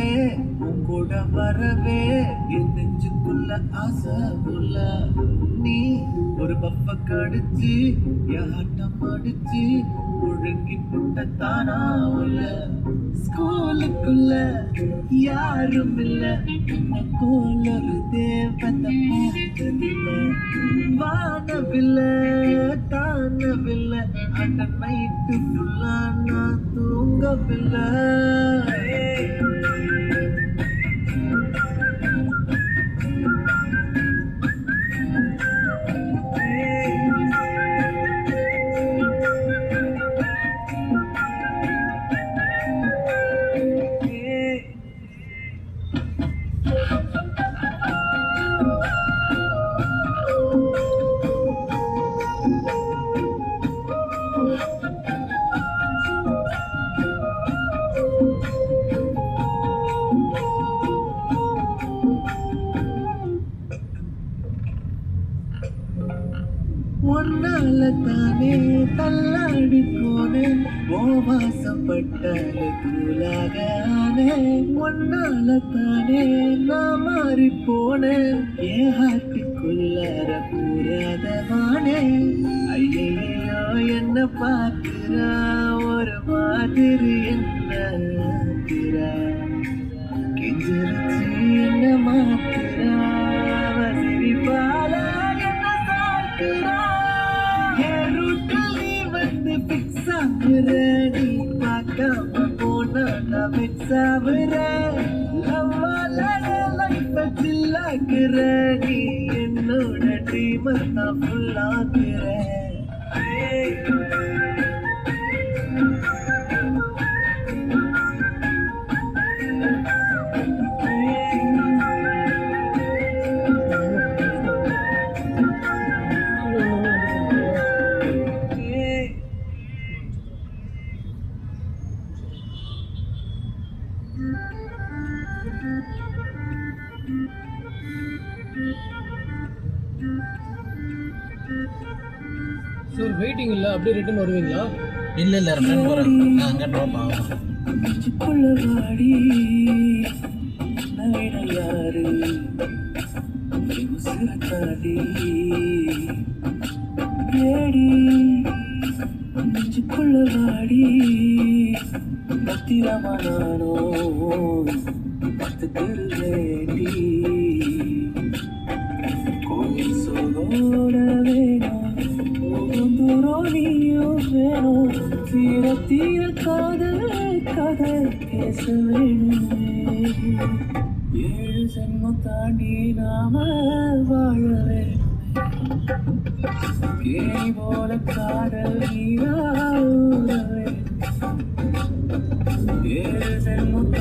வரவே உன் கூட வரவே என் நெஞ்சுக்குள்ள ஆசை உள்ள நீ ஒரு பப்ப கடிச்சு யாட்டம் அடிச்சு ஒழுங்கி புட்ட தானா உள்ள ஸ்கூலுக்குள்ள யாரும் இல்ல போல ஒரு தேவதை பார்த்ததில்ல வானவில்ல தானவில்ல அந்த நைட்டு ஃபுல்லா நான் தூங்கவில்லை ஒன்னால தானே தள்ளாடி போனேன் வாசப்பட்டாலே கூலாக ஆனேன் ஒன்னால தானே நான் மாறி போனேன் என் ஹாட்டுக்குள்ளார கூறாதவானே ஐயோ என்ன பார்க்கிறா ஒரு மாதிரி என்ன கெஞ்சிருச்சு என்ன மாத்துறா சிரிப்பாலா என்ன சாய்க்கிறா நீ பார்க்காம போனா நான் வெக்ஸாவுற சில்லாக்குற நீ என்னோட ட்ரீமை நான் ஃபுல்லாக்குற சார் வெயிட்டிங் இல்லை அப்படியே ரிட்டர்ன் வருவீங்களா? இல்லை ரிட்டர்ன் போகிறேன் அங்கே ட்ராப் ஆகும். யாரு ஏடி நெஞ்சுக்குள்ள வாடி பத்திரமானானோ பத்து திருவேடி கோயில் சோதோட வேணும் தூரம் நீயும் வேணும் தீர தீர காதல் கதை பேச வேணுமே ஏழு ஜென்மம் தாண்டி நாம வாழவே கேணி போல காதல் நீராவே ஏழு ஜென்மம்